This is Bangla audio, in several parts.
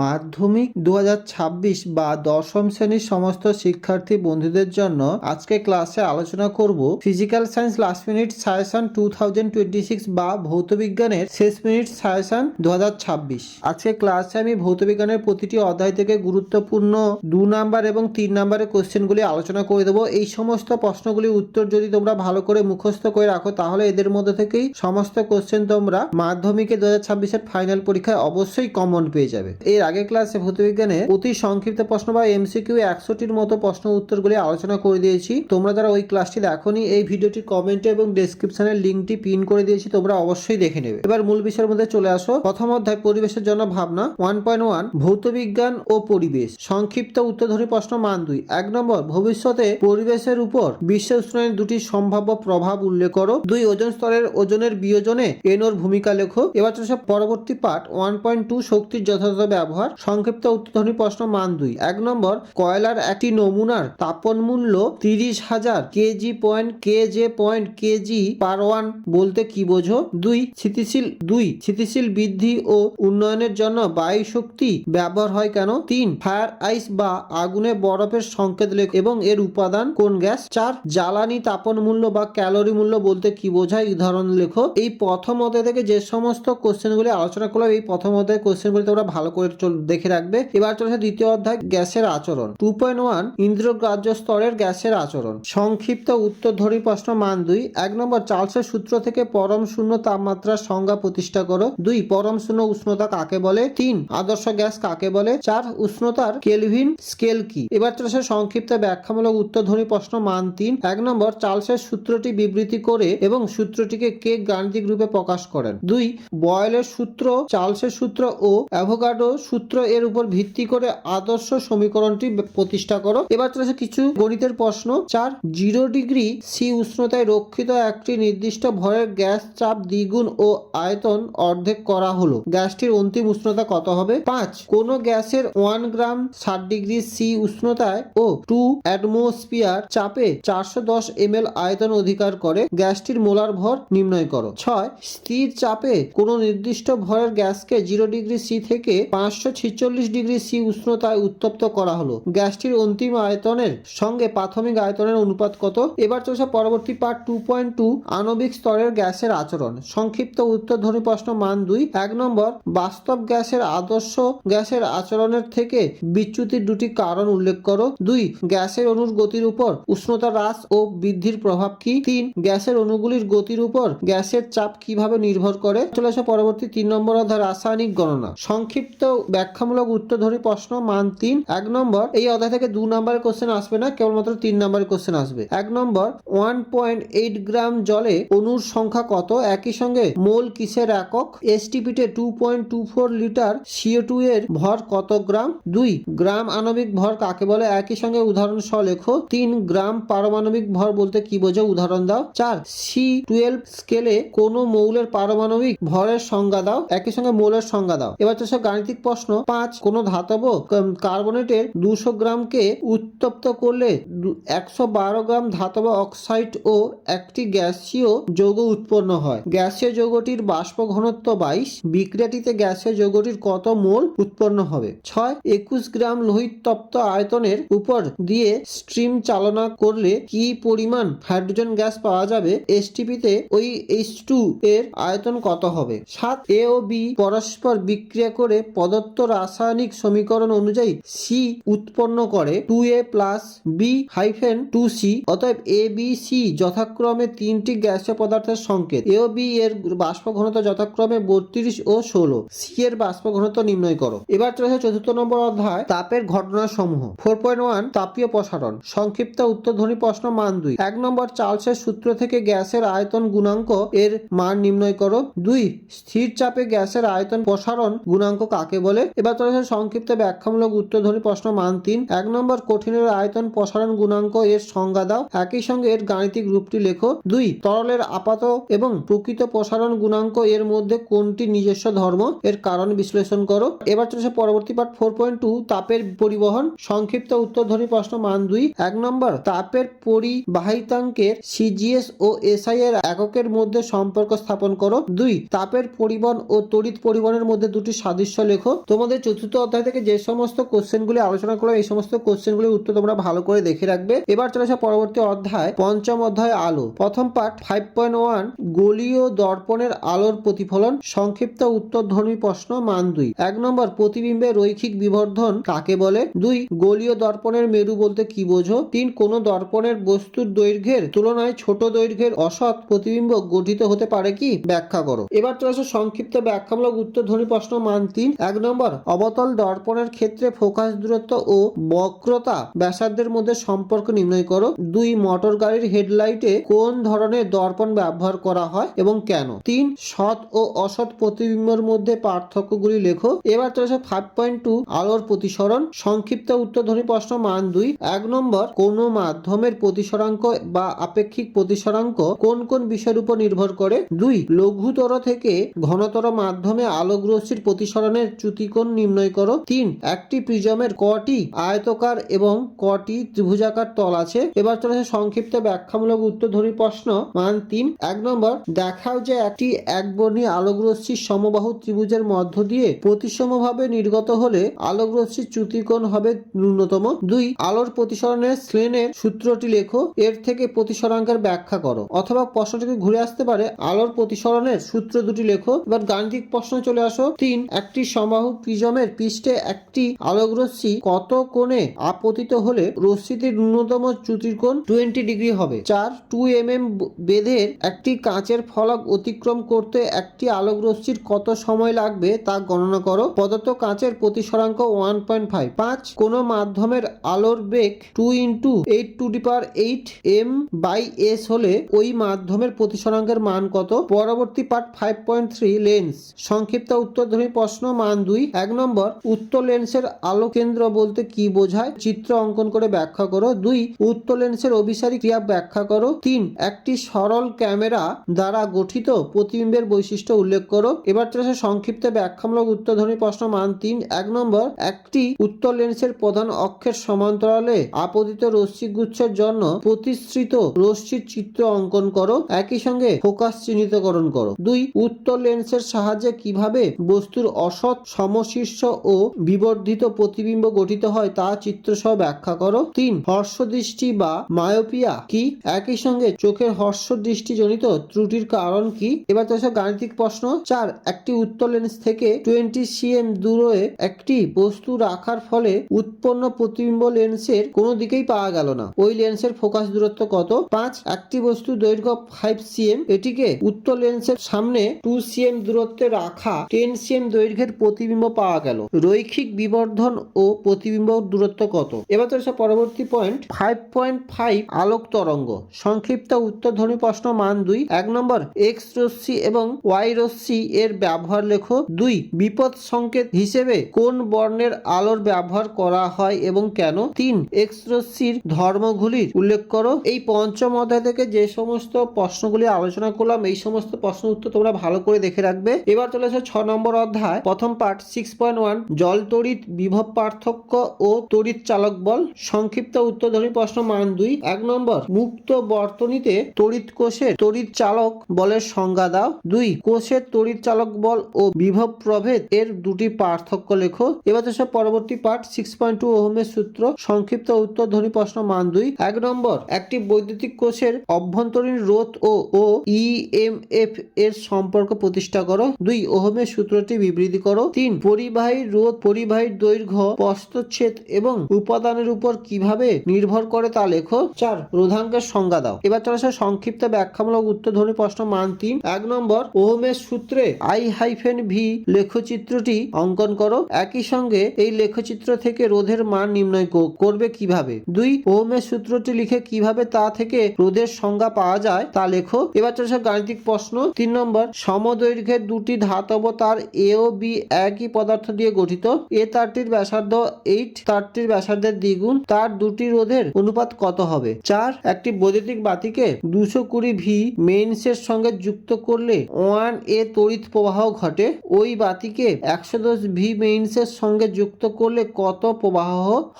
মাধ্যমিক 2026 বা দশম শ্রেণীর সমস্ত শিক্ষার্থী বন্ধুদের জন্য আজকে ক্লাসে আলোচনা করব physical science last minute suggestion 2026 বা ভৌতবিজ্ঞানের শেষ মিনিট সাজেশন 2026। আজকে ক্লাসে আমি ভৌতবিজ্ঞানের প্রতিটি অধ্যায় থেকে গুরুত্বপূর্ণ 2 নাম্বার এবং 3 নাম্বারের কোশ্চেনগুলি আলোচনা করে দেবো। এই সমস্ত প্রশ্নগুলির উত্তর যদি তোমরা ভালো করে মুখস্থ করে রাখো তাহলে এদের মধ্যে থেকেই সমস্ত কোশ্চেন তোমরা মাধ্যমিকে 2026 ফাইনাল পরীক্ষায় অবশ্যই কমন পেয়ে যাবে। এর আগে ক্লাসে ভৌতবিজ্ঞানে অতি সংক্ষিপ্ত প্রশ্ন বা এমসিকিউ 100টির মতো প্রশ্ন উত্তরগুলি আলোচনা করে দিয়েছি। তোমরা যারা ওই ক্লাসটি দেখোনি এই ভিডিওটির কমেন্টে এবং ডেসক্রিপশনের লিঙ্কটি পিন করে দিয়েছি, তোমরা অবশ্যই দেখে নেবে। এবার মূল বিষয়ের মধ্যে চলে আসো। প্রথম অধ্যায় পরিবেশের জন্য ভাবনা 1.1 ভৌতবিজ্ঞান ও পরিবেশ। সংক্ষিপ্ত উত্তরধর্মী প্রশ্ন মান 2। 1 নম্বর, ভবিষ্যতে পরিবেশের উপর বিশ্ব উষ্ণায়নের দুটি সম্ভাব্য প্রভাব উল্লেখ করো। 2 ওজন স্তরের ওজনের বিয়োজনে এনোর ভূমিকা লেখো। এবার চলছে পরবর্তী পার্ট 1.2 শক্তির যথাযথ ব্যবহার। সংক্ষিপ্ত উত্তরধর্মী প্রশ্ন মান 2। 1 নম্বর, কয়লার একটি নমুনার তাপন মূল্য 30,000 কেজি পার ওয়ান বলতে কি বোঝো? 2 স্থিতিশীল বৃদ্ধি ও উন্নয়নের জন্য বায়ু শক্তি ব্যবহার হয় কেন? 3 ফায়ার আইস বা আগুনে বরফের সংকেত লেখো এবং এর উপাদান কোন গ্যাস? 4 জ্বালানি তাপন মূল্য বা ক্যালোরি মূল্য বলতে কি বোঝায়? উদাহরণ লেখো। এই প্রথম অধ্যায় থেকে যে সমস্ত কোশ্চেনগুলি আলোচনা করলাম এই প্রথম অধ্যায়ের কোশ্চেনগুলি তোমরা ভালো করে দেখে রাখবে। এবার চলেছে দ্বিতীয় অধ্যায় গ্যাসের আচরণ 2.1 ইন্দ্রগ্রাহ্য স্তরের গ্যাসের আচরণ। সংক্ষিপ্ত উত্তরধর্মী প্রশ্ন মান 2। 1 নম্বর, চার্লসের সূত্র থেকে পরম শূন্য তাপমাত্রার সংজ্ঞা প্রতিষ্ঠা করো। 2 পরম শূন্য উষ্ণতা কাকে বলে? 3 আদর্শ গ্যাস কাকে বলে? 4 উষ্ণতার কেলভিন স্কেল কি? এবার চলেছে সংক্ষিপ্ত ব্যাখ্যামূলক উত্তরধর্মী প্রশ্ন মান 3। 1 নম্বর, চার্লসের সূত্রটি বিবৃতি করে এবং সূত্রটিকে কে গাণিতিক রূপে প্রকাশ করেন? 2 বয়েলের সূত্র, চার্লসের সূত্র ও অ্যাভোগাড্রো সূত্র এর উপর ভিত্তি করে আদর্শ সমীকরণটি প্রতিষ্ঠা করো। এবার চলেছে কিছু গণিতের প্রশ্ন। 4 0 ডিগ্রি সি উষ্ণতায় রক্ষিত একটি নির্দিষ্ট ভরের গ্যাস চাপ দ্বিগুণ ও আয়তন অর্ধেক করা হলো, গ্যাসটির অন্তিম উষ্ণতা কত হবে? 5 কোন গ্যাসের 1 গ্রাম 60 ডিগ্রি সি উষ্ণতায় ও 2 অ্যাটমোস্ফিয়ার চাপে 410 ml আয়তন অধিকার করে, গ্যাসটির মোলার ভর নির্ণয় করো। 6 স্থির চাপে কোন নির্দিষ্ট ভরের গ্যাসকে 0 ডিগ্রি সি থেকে 546 ডিগ্রি সি উষ্ণতায় উত্তপ্ত করা হলো, গ্যাসটির অন্তিম আয়তনের সঙ্গে প্রাথমিক আয়তনের অনুপাত কত? এবার চলছে পরবর্তী পার্ট 2.2 আণবিক স্তরের গ্যাসের আচরণ। সংক্ষিপ্ত উত্তরধর্মী প্রশ্ন মান 2। 1 নম্বর, বাস্তব গ্যাসের আদর্শ গ্যাসের আচরণের থেকে বিচ্যুতির দুটি কারণ উল্লেখ করো। 2 গ্যাসের অণুর গতির উপর উষ্ণতা হ্রাস ও বৃদ্ধির প্রভাব কি? 3 গ্যাসের অণুগুলির গতির উপর গ্যাসের চাপ কিভাবে নির্ভর করে? চলে আসে পরবর্তী 3 নম্বর অধ্যায় রাসায়নিক গণনা। সংক্ষিপ্ত ব্যাখ্যামূলক উত্তরধর্মী প্রশ্ন মান 3। 1 নম্বর, এই অধ্যায় থেকে 2 নাম্বারের কোশ্চেন আসবে না, কেবলমাত্র 3 নাম্বারের কোশ্চেন আসবে। 1 নম্বর, 1.8 গ্রাম জলে অণুর সংখ্যা কত? একই সঙ্গে মোল কিসের একক? এসটিপিতে 2.24 লিটার CO2 এর ভর কত গ্রাম? 2 গ্রাম আণবিক ভর কাকে বলে? একই সঙ্গে উদাহরণ সহ লেখো। 3 গ্রাম পারমাণবিক ভর বলতে কি বোঝো? উদাহরণ দাও। 4 C12 স্কেলে কোন মৌলের পারমাণবিক ভরের সংজ্ঞা দাও, একই সঙ্গে মৌলের সংজ্ঞা দাও। এবার চলছে গাণিতিক প্রশ্ন। 5 কোন ধাতব কার্বনেটের 200 গ্রামকে উত্তপ্ত করলে 112 গ্রাম ধাতব অক্সাইড ও একটি গ্যাসীয় যৌগ উৎপন্ন হয়, গ্যাসীয় যৌগটির বাষ্প ঘনত্ব 22, বিক্রিয়াটিতে গ্যাসীয় যৌগটির কত মোল উৎপন্ন হবে? 6 21 গ্রাম লোহিত তপ্ত আয়তনের উপর দিয়ে স্ট্রিম চালনা করলে কি পরিমাণ হাইড্রোজেন গ্যাস পাওয়া যাবে? এসটিপিতে ওই H2 এর আয়তন কত হবে? 7 এ ও বি পরস্পর বিক্রিয়া করে প্রদত্ত রাসায়নিক সমীকরণ অনুযায়ী সি উৎপন্ন করে 2A plus B hyphen 2C, অতএব এ বি সি যথাক্রমে তিনটি গ্যাসীয় পদার্থের সংকেত। এ ও বি এর বাষ্প ঘনত্ব যথাক্রমে 32 ও 16, সি এর বাষ্প ঘনত্ব নির্ণয় করো। এবার চলেছে 4th নম্বর অধ্যায় তাপের ঘটনা সমূহ 4.1 তাপীয় প্রসারণ। সংক্ষিপ্ত উত্তরধর্মী প্রশ্ন মান 2। 1 নম্বর, চার্লসের সূত্র থেকে গ্যাসের আয়তন গুণাঙ্ক এর মান নির্ণয় করো। 2 স্থির চাপে গ্যাসের আয়তন প্রসারণ গুণাঙ্ক কাকে বলে? এবার চলেছে সংক্ষিপ্ত ব্যাখ্যামূলক উত্তরধর্মী প্রশ্ন মান 3। 1 নম্বর, কঠিনের আয়তন প্রসারণ গুণাঙ্ক এর সংজ্ঞা দাও, একই সঙ্গে এর গাণিতিক রূপটি লেখো। 2 তরলের আপাত এবং প্রকৃত প্রসারণ গুণাঙ্ক এর মধ্যে কোনটি নিজস্ব ধর্ম, এর কারণ বিশ্লেষণ করো। এবার চলেছে পরবর্তী পার্ট 4.2 তাপের পরিবহন। সংক্ষিপ্ত উত্তরধর্মী প্রশ্ন মান 2। 1 নম্বর, তাপের পরিবাহিতাঙ্কের সিজিএস ও এসআই এর এককের মধ্যে সম্পর্ক স্থাপন করো। 2 তাপের পরিবহন ও তড়িৎ পরিবহনের মধ্যে দুটি সাদৃশ্য লেখো। তোমাদের চতুর্থ অধ্যায় থেকে যে সমস্ত কোশ্চেনগুলি আলোচনা করলাম এই সমস্ত কোশ্চেনগুলির উত্তর তোমরা ভালো করে দেখে রাখবে। এবার চলে আসা পরবর্তী অধ্যায়, পঞ্চম অধ্যায় আলো। প্রথম পার্ট 5.1 গোলীয় দর্পণের আলোর প্রতিফলন। সংক্ষিপ্ত উত্তরধর্মী প্রশ্ন, মান 2। 1 নম্বর, প্রতিবিম্বের রৈখিক বিবর্ধন কাকে বলে? 2 গোলীয় দর্পণের মেরু বলতে কি বোঝো? 3 কোন দর্পণের বস্তুর দৈর্ঘ্যের তুলনায় ছোট দৈর্ঘ্যের অসৎ প্রতিবিম্ব গঠিত হতে পারে কি? ব্যাখ্যা করো। এবার চলে আসো সংক্ষিপ্ত ব্যাখ্যামূলক উত্তরধর্মী প্রশ্ন, মান 3। 1 নম্বর, অবতল দর্পণের ক্ষেত্রে ফোকাস দূরত্ব ও বক্রতা ব্যাসার্ধের মধ্যে সম্পর্ক নির্ণয় করো। 2 মোটর গাড়ির হেডলাইটে কোন ধরনের দর্পণ ব্যবহার করা হয় এবং কেন? 3 সৎ ও অসৎ প্রতিবিম্বের মধ্যে পার্থক্যগুলি লেখো। এবার চলে আসো 5.2 আলোর প্রতিসরণ। সংক্ষিপ্ত উত্তরধর্মী প্রশ্ন, মান 2। 1 নম্বর, কোন মাধ্যমের প্রতিসরাঙ্ক বা আপেক্ষিক প্রতিসরাঙ্ক কোন কোন বিষয়ের উপর নির্ভর করে? 2 লঘুতর থেকে ঘনতর মাধ্যমে আলোক রশ্মির প্রতিসরণের চ্যুতিকোণ নির্ণয় করো। 3 একটি প্রিজমের কটি আয়তকার এবং কটি ত্রিভুজাকার তল আছে? এবার চলে আসে সংক্ষিপ্ত ব্যাখ্যামূলক উত্তরধর্মী প্রশ্ন, মান 3। 1 নম্বর, দেখাও যে একটি একবর্ণী আলোক রশ্মির সমবাহু ত্রিভুজের মধ্য দিয়ে প্রতিসমভাবে নির্গত হলে আলোক রশ্মির চ্যুতিকোণ হবে ন্যূনতম। 2 আলোর প্রতিসরণের স্লেনের সূত্রটি লেখো, এর থেকে প্রতিসরাঙ্কের ব্যাখ্যা করো। অথবা প্রশ্নটিকে ঘুরে আসতে পারে, আলোর প্রতিসরণের সূত্র দুটি লেখো। এবার গাণিতিক প্রশ্ন চলে আসো। 3 একটি সমবাহু প্রিজমের পৃষ্ঠে একটি আলোক রশ্মি কত কোণে আপতিত হলে রশ্মিটির ন্যূনতম চ্যুতিকোণ 20 ডিগ্রি হবে? 4 2 mm বেধের একটি কাঁচের ফলক অতিক্রম করতে একটি আলোক রশ্মির কত সময় লাগবে তা গণনা করো। প্রদত্ত কাঁচের প্রতিসরাঙ্ক 1.5। 5 কোন মাধ্যমের আলোর বেগ 2 × 10⁸ m/s হলে ওই মাধ্যমের প্রতিসরাঙ্কের মান কত? পরবর্তী পার্ট 5.3 লেন্স। সংক্ষিপ্ত উত্তরধর্মী প্রশ্ন, মান 2। 1 নম্বর, উত্তর লেন্সের আলো কেন্দ্র বলতে কি বোঝায়? চিত্র অঙ্কন করে ব্যাখ্যা করো। 2 উত্তর লেন্সের অভিসারী ক্রিয়া ব্যাখ্যা করো। 3 একটি সরল ক্যামেরা দ্বারা গঠিত প্রতিবিম্বের বৈশিষ্ট্য উল্লেখ করো। এবার চলে সংক্ষিপ্ত ব্যাখ্যামূলক উত্তরধর্মী প্রশ্ন, মান 3। 1 নম্বর, একটি উত্তর লেন্সের প্রধান অক্ষের সমান্তরালে আপতিত রশ্মিগুচ্ছের জন্য প্রতিসৃত রশ্মির চিত্র অঙ্কন করো। একই সঙ্গে ফোকাস চিহ্নিতকরণ করো। 2 উত্তর লেন্সের সাহায্যে কিভাবে বস্তুর অসৎ সমশীর্ষ ও বিবর্ধিত প্রতিবিম্ব গঠিত হয় তা চিত্রসহ ব্যাখ্যা করো। 3 হর্ষদৃষ্টি বা মায়োপিয়া কি? একই সঙ্গে চোখের হর্ষদৃষ্টি জনিত ত্রুটির কারণ কি? এবার তো গাণিতিক প্রশ্ন। 4 একটি উত্তর লেন্স থেকে 20 cm দূরে একটি বস্তু রাখার ফলে উৎপন্ন প্রতিবিম্ব লেন্সের কোনো দিকেই পাওয়া গেল না, ওই লেন্সের ফোকাস দূরত্ব কত? 5 একটি বস্তুর দৈর্ঘ্য 5 cm, এটিকে উত্তর লেন্সের সামনে 2 cm দূরত্বে রাখা 10 cm দৈর্ঘ্যের প্রতিবিম্ব পাওয়া গেল, রৈখিক বিবর্ধন ও প্রতিবিম্ব দূরত্ব কত? এবার তো পরবর্তী পয়েন্ট 5.5 আলোক তরঙ্গ। সংক্ষিপ্ত উত্তরধর্মী প্রশ্ন, মান 2। 1 নম্বর, এক্স রশ্মি এবং ওয়াই রশ্মি এর ব্যবহার লেখো। 2 বিপদ সংকেত হিসেবে কোন বর্ণের আলোর ব্যবহার করা হয় এবং কেন? 3 এক্স রশ্মির ধর্মগুলির উল্লেখ করো। এই পঞ্চম অধ্যায় থেকে যে সমস্ত প্রশ্নগুলি আলোচনা করলাম এই সমস্ত প্রশ্ন উত্তর তোমরা ভালো করে দেখে রাখবে। এবার চলে আসে 6 নম্বর অধ্যায়, প্রথম পার্ট 6.1 জল তড়িৎ বিভব পার্থক্য ও তড়িৎ চালক বল। সংক্ষিপ্ত উত্তরধর্মী প্রশ্ন, মান 2। 1 নম্বর, মুক্ত বর্তনীতে তড়িৎ কোষের তড়িৎ চালক বলের সংজ্ঞা দাও। 2 কোষের তড়িৎ চালক বল ও বিভব প্রভেদ এর দুটি পার্থক্য লেখো। এবার তো পরবর্তী পার্ট 6.2 ওহমের সূত্র। সংক্ষিপ্ত উত্তরধর্মী প্রশ্ন, মান 2। 1 নম্বর, একটি বৈদ্যুতিক কোষের অভ্যন্তরীণ রোধ ও ইএমএফ এর সম্পর্ক প্রতিষ্ঠা করো। 2 ওহমের সূত্রটি বিবৃতি করো। 3 পরিবাহীর রোধ পরিবাহীর দৈর্ঘ্য প্রস্থচ্ছেদ এবং উপাদানের উপর কিভাবে নির্ভর করে তা লেখো। 4 রোধাঙ্কের সংজ্ঞা দাও। এবার চলে আসে সংক্ষিপ্ত ব্যাখ্যামূলক উত্তরধর্মী প্রশ্ন, মান 3। 1 নম্বর, ওহমের সূত্রে I-V লেখচিত্রটি অঙ্কন করো। একই সঙ্গে এই লেখচিত্র থেকে রোধের মান নির্ণয় করবে কিভাবে? 2 ওহমের সূত্রটি লিখে কিভাবে তা থেকে রোধের সংজ্ঞা পাওয়া যায় তা লেখো। এবার চলে গাণিতিক প্রশ্ন। 3 নম্বর, সমদৈর্ঘ্যের দুটি ধাতব তার এ ও বি একই পদার্থ দিয়ে গঠিত। এ তারটির ব্যাসার্ধ 8, তারটির ব্যাসার্ধের দ্বিগুণ, তার দুটি রোধের অনুপাত কত হবে? 4 একটি বৈদ্যুতিক বাতিকে 220 ভি মেইনসের সঙ্গে যুক্ত করলে 1A তড়িৎ প্রবাহ ঘটে। ওই বাতিকে 110 ভি মেইনসের সঙ্গে যুক্ত করলে কত প্রবাহ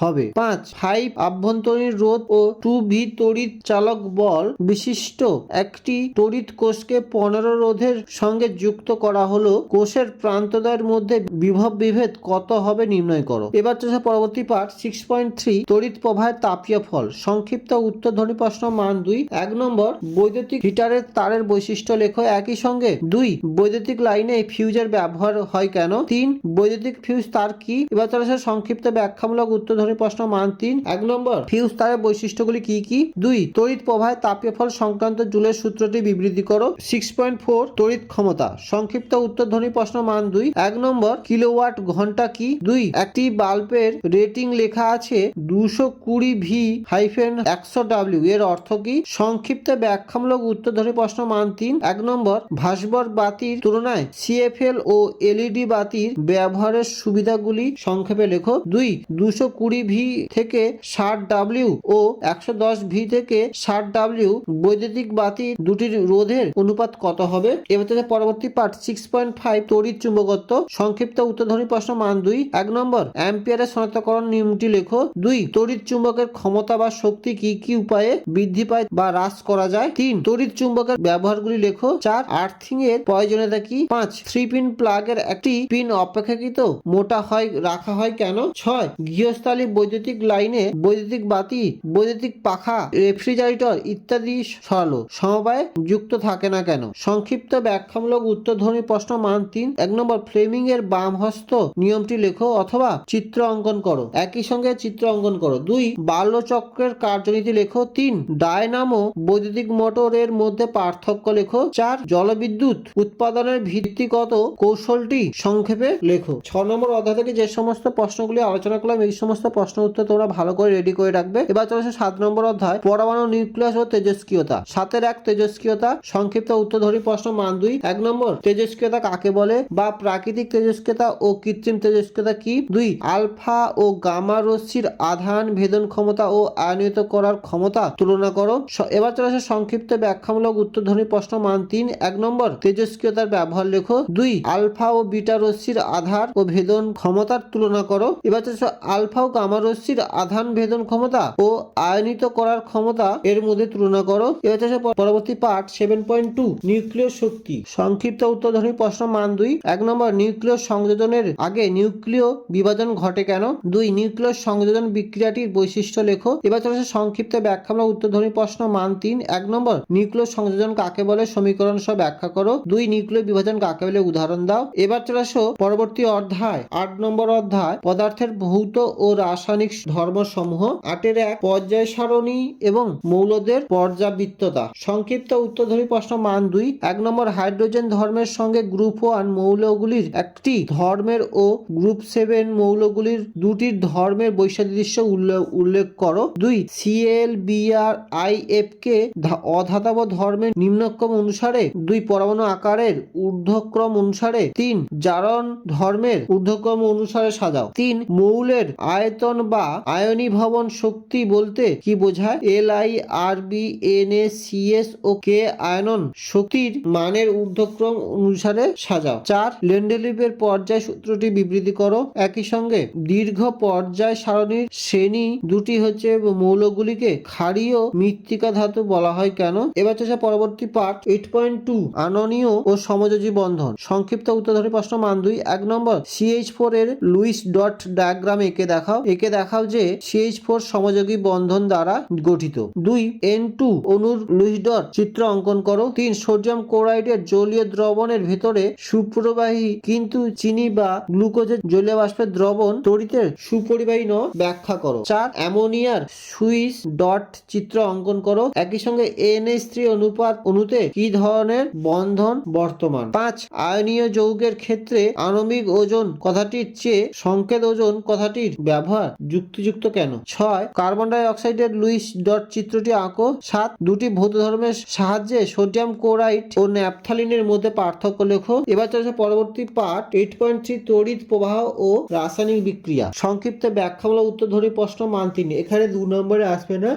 হবে? 5 আভ্যন্তরীণ রোধ ও 2V তড়িৎ চালক বল বিশিষ্ট একটি তড়িৎ কোষকে 15 রোধের সঙ্গে যুক্ত করা হলো। কোষের প্রান্তদ্বয়ের মধ্যে বিভব বিভেদ কত হবে নির্ণয় করো। এবার চলছে পরবর্তী পার্ট 6.3 তড়িৎ প্রবাহের তাপীয় ফল। সংক্ষিপ্ত উত্তরধ্বনি প্রশ্ন মান 2। 1 নম্বর বৈদ্যুতিক হিটারের তারের বৈশিষ্ট্য লেখো। একই সঙ্গে 2 বৈদ্যুতিক লাইনে ফিউজের ব্যবহার হয় কেন। 3 বৈদ্যুতিক ফিউজ তার কি। এবার চলছে সংক্ষিপ্ত ব্যাখ্যামূলক উত্তরধ্বনি প্রশ্ন মান 3। 1 নম্বর ফিউজ তারের বৈশিষ্ট্যগুলি কি কি। 2 তড়িৎ প্রবাহের তাপীয় ফল সংক্রান্ত জুলের সূত্রটি বিবৃতি করো। 6.4 তড়িৎ ক্ষমতা। সংক্ষিপ্ত উত্তরধ্বনি প্রশ্ন মান 2। 1 নম্বর কিলোওয়াট ঘন্টা কি। 2 একটি বাল্বের রেটিং লেখা আছে 220V-100W, এর অর্থ কি। সংক্ষিপ্ত ব্যাখ্যামূলক উত্তরধ্বনি প্রশ্ন মান 3। 1 নম্বর ভাস্বর বাতির তুলনায় CFL ও LED বাতির ব্যবহারের সুবিধাগুলি সংক্ষেপে লেখো। 2 220V থেকে 60W ও 110V থেকে 60W বৈদ্যুতিক বাতি দুটির রোধের অনুপাত কত হবে। এবার থেকে পরবর্তী পার্ট 6.5 তড়িৎ চুম্বকত্ব। সংক্ষিপ্ত উত্তরধ্বনি প্রশ্ন মান 2। 1 নম্বর অ্যাম্পিয়ারের শনাক্তকরণ নিয়মটি লেখো। 2 তড়িৎ চুম্বকের ক্ষমতা বা শক্তি কি কি উপায়ে বৃদ্ধি পায় বা হ্রাস করা যায়। 3 তড়িৎ চুম্বকের ব্যবহারগুলি লেখো। 4 আর্থিং এর প্রয়োজনীয়তা কি। 5 3 পিন প্লাগের একটি পিন অপেক্ষাকৃত মোটা হয় রাখা হয় কেন। 6 গৃহস্থালী বৈদ্যুতিক লাইনে বৈদ্যুতিক বাতি, বৈদ্যুতিক পাখা, রেফ্রিজারেটর ইত্যাদি সরালো সমবায় যুক্ত থাকে না কেন। সংক্ষিপ্ত ব্যাখ্যামূলক উত্তরধ্বনি প্রশ্ন মান 3। 1 নম্বর ফ্লেমিং এর বাম হস্ত নিয়মটি লেখো অথবা চিত্র অঙ্কন করো। একই সঙ্গে চিত্র অঙ্কন করো। 2 বাল্যচক্রের কার্যনীতি লেখো। 3 ডায়নামো বৈদ্যুতিক মোটরের মধ্যে পার্থক্য লেখো। 4 জলবিদ্যুৎ উৎপাদনের ভিত্তিগত কৌশলটি সংক্ষেপে লেখো। 6 নম্বর অধ্যায় থেকে যে সমস্ত প্রশ্নগুলি আলোচনা করলাম এই সমস্ত প্রশ্ন উত্তর তোমরা ভালো করে রেডি করে রাখবে। এবার চলেছে 7 নম্বর অধ্যায় পরমাণু নিউক্লিয়াস ও তেজস্ক্রিয়তা। 7-1 তেজস্ক্রিয়তা। সংক্ষিপ্ত উত্তরধ্বনি প্রশ্ন মান 2। 1 নম্বর তেজস্ক্রিয়তা কাকে বলে বা প্রাকৃতিক তেজস্ক্রিয়তা ও কৃত্রিম তেজস্ক্রিয়তা কি। 2 আলফা ও গামা রশ্মির আধান ভেদন ক্ষমতা ও আয়নিত করার ক্ষমতা তুলনা করো। এবার চলেছে সংক্ষিপ্ত ব্যাখ্যামূলক উত্তরধ্বনি প্রশ্ন মান 3। 1 নম্বর তেজস্ক্রিয়তার ব্যবহার লেখো। 2 আলফা ও বিটা রশ্মির আধার ও ভেদন ক্ষমতার তুলনা করো। এবার চলেছে আলফা ও গামা রশ্মির আধান ভেদন ক্ষমতা ও আয়নিত করার ক্ষমতা এর মধ্যে তুলনা করো। এবার চলেছে পরবর্তী পার্ট 7.2 নিউক্লিয় শক্তি। সংক্ষিপ্ত উত্তরধ্বনি প্রশ্ন মান 2। 1 নম্বর নিউক্লিয় সংযোজনের আগে নিউক্লিয় বিভাজন ঘটে কেন। 2 নিউক্লিয় সংযোজন বিক্রিয়াটির বৈশিষ্ট্য লেখো। এবার চলেছে সংক্ষিপ্ত ব্যাখ্যামূলক উত্তরধ্বনি প্রশ্ন মান 3। 1 নম্বর নিউক্লিয় সংযোজন কাকে বলে সমীকরণ সহ ব্যাখ্যা করো। 2 নিউক্লিয় বিভাজন কাকে বলে উদাহরণ দাও। এবার চলে আসো পরবর্তী অধ্যায় 8 নম্বর অধ্যায় পদার্থের ভৌত ও রাসায়নিক ধর্মসমূহ। 8-1 পর্যায় সারণী এবং মৌলদের পর্যাবৃত্ততা। সংক্ষিপ্ত উত্তরধ্বনি প্রশ্ন মান 2। 1 নম্বর হাইড্রোজেন ধর্মের সঙ্গে গ্রুপ 1 মৌলগুলির একটি ধর্মের ও গ্রুপ 7 মৌলগুলির দুটির ধর্মের বৈসাদৃশ্য উল্লেখ করো। 2 ClBr-IF কে অধাতব ধর্মের নিম্নক্রম অনুসারে 2 পরমাণু আকারের ঊর্ধ্বক্রম অনুসারে 3 জারণ ধর্মের ঊর্ধ্বক্রম অনুসারে সাজাও। 3 মৌলের আয়তন বা আয়নীভবন শক্তি বলতে কি বোঝায়। LIRB-NaCS ও K আয়নন শক্তির মানের ঊর্ধ্বক্রম অনুসারে সাজাও। 4 লেন্ডেলিভের পর্যায় সূত্রটি বিবৃতি করো। একই সঙ্গে দীর্ঘ পর্যায় সারণীর শ্রেণী দুটি হচ্ছে মৌলগুলিকে ক্ষারীয় মৃত্তিকা ধাতু বলা হয় কেন। এবার চলছে পরবর্তী পার্ট 8.2 আননীয় ও সমযোজী বন্ধন। সংক্ষিপ্ত উত্তরধ্বনি প্রশ্ন মান 2। 1 নম্বর CH4 এর লুইস ডট ডায়াগ্রাম এঁকে দেখাও যে CH4 সমযোগী বন্ধন দ্বারা গঠিত। 2 N2 অণুর লুইস ডট চিত্র অঙ্কন করো। 3 সোডিয়াম ক্লোরাইডের জলীয় দ্রবণের ভেতরে সুপ্রবাহী কিন্তু চিনি বা গ্লুকোজের জলীয় বাষ্পের দ্রবণ তড়িতের সুপরিবাহী নয় ব্যাখ্যা করো। 4 অ্যামোনিয়ার সুইস ডট চিত্র অঙ্কন করো। একই সঙ্গে NH3 অণুতে কি ধরনের বন্ধন বর্তমান। 5 আয়নীয় যৌগের ক্ষেত্রে আণবিক ওজন কথাটির চেয়ে সংকেত ওজন কথাটির ব্যবহার যুক্তিযুক্ত কেন। 6 কার্বন ডাই অক্সাইডের লুইস ডট চিত্রটি আঁকো। 7 দুটি ভৌত ধর্মের সাহায্যে সোডিয়াম ক্লোরাইড ও ন্যাপথালিনের মধ্যে পার্থক্য লেখো। এবার চলেছে পরবর্তী পার্ট 8.3 তড়িৎ প্রবাহ ও রাসায়নিক বিক্রিয়া। সংক্ষিপ্ত ব্যাখ্যামূলক উত্তরধ্বনি প্রশ্ন মান 3। এখানে 2 নম্বরে আসবে না,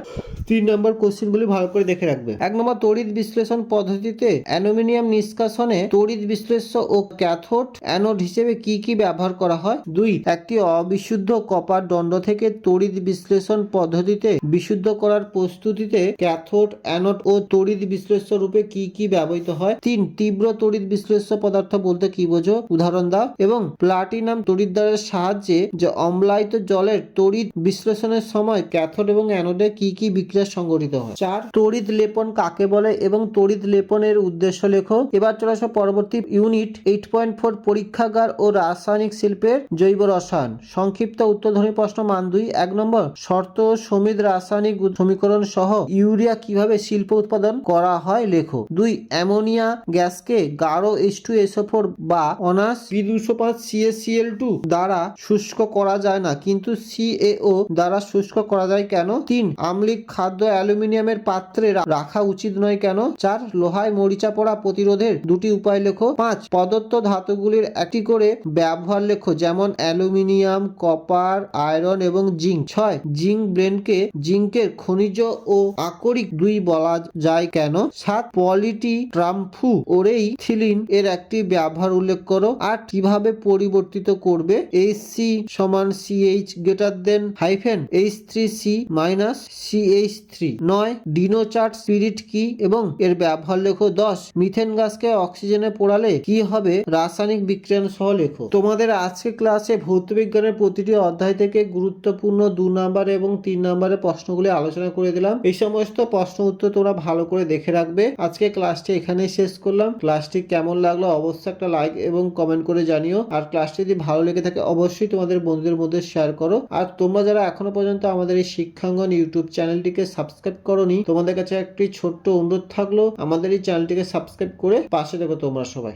3 নম্বর কোশ্চেনগুলি ভালো করে দেখে রাখবে। 1 নম্বর তড়িৎ বিশ্লেষণ পদ্ধতিতে অ্যালুমিনিয়াম নিষ্কাশনে তড়িৎ বিশ্লেষ্য ও ক্যাথোড অ্যানোড হিসেবে কি কি ব্যবহার করা হয়। 2 একটি অবিশুদ্ধ কপার দণ্ড থেকে তড়িৎ বিশ্লেষণ পদ্ধতিতে বিশুদ্ধ করার প্রস্তুতিতে ক্যাথোড অ্যানোড ও তড়িৎ বিশ্লেষ্য রূপে কি কি ব্যবহৃত হয়। 3 তীব্র তড়িৎ বিশ্লেষ্য পদার্থ বলতে কি বোঝো উদাহরণ দাও। এবং প্লাটিনাম তড়িৎদ্বারের সাহায্যে যে অম্লায়িত জলের তড়িৎ বিশ্লেষণের সময় ক্যাথোড এবং অ্যানোডে কি কি বিক্রিয়া সংঘটিত হয়। 4 তড়িৎ লেপন কাকে বলে এবং তড়িৎ লেপনের উদ্দেশ্য লেখো। এবার চলে আসো পরবর্তী ইউনিট 8.4 পরীক্ষাগার ও রাসায়নিক শিল্পের জৈব রসায়ন। সংক্ষিপ্ত উত্তরধ্বনি প্রশ্ন মান 2। 1 নম্বর শর্ত ও সমিত রাসায়নিক সমীকরণ সহ ইউরিয়া কিভাবে শিল্প উৎপাদন করা হয় লেখো। 2 অ্যামোনিয়া গ্যাসকে গাঢ় H2SO4 বা অনাস P205 CaCl2 দ্বারা শুষ্ক করা যায় না, কিন্তু CaO দ্বারা শুষ্ক করা যায় কেন? 3 আম্লিক খাদ্য অ্যালুমিনিয়ামের পাত্রে রাখা উচিত নয় কেন? 4 লোহায় মরিচা পড়া প্রতিরোধের দুটি উপায় লেখো। 5 প্রদত্ত ধাতুগুলির একটি করে ব্যবহার লেখো, যেমন অ্যালুমিনিয়াম, কপার, আয়রন এবং জিঙ্ক। 6 জিঙ্ক ব্লেন্ডকে জিঙ্কের খনিজ ও আকরিক 2 বলা যায় কেন? 7 পলিটি ট্রাম্ফু ওরেইথিলিন এর একটি ব্যবহার উল্লেখ করো। 8 কিভাবে পরিবর্তিত করবে Hc সমান CH greater than hyphen H3C minus CH3। 9 denatured spirit কি এবং এর ব্যবহার লেখো। 10 মিথেন গ্যাসকে অক্সিজেনে পোড়ালে কি হবে রাসায়নিক বিক্রিয়া সহ লেখো। তোমাদের আজকে ক্লাসে ভৌতবিজ্ঞানের প্রতিটি অধ্যায় থেকে গুরুত্বপূর্ণ 2 নাম্বার এবং 3 নাম্বারের প্রশ্নগুলি আলোচনা করে দিলাম। এই সমস্ত প্রশ্ন উত্তর তোমরা ভালো করে দেখে রাখবে। আজকে ক্লাসটি এখানেই শেষ করলাম। ক্লাসটি কেমন লাগলো অবশ্যই একটা লাইক এবং কমেন্ট করে জানিও। আর ক্লাসটি যদি ভালো লেগে থাকে অবশ্যই তোমাদের বন্ধুদের মধ্যে শেয়ার করো। আর তোমরা যারা এখনো পর্যন্ত আমাদের এই শিক্ষাঙ্গন ইউটিউব চ্যানেলটিকে সাবস্ক্রাইব করোনি, তোমাদের কাছে একটি ছোট্ট অনুরোধ থাকলো, আমাদের এই চ্যানেলটিকে সাবস্ক্রাইব করে পাশে দেখো তোমরা সবাই।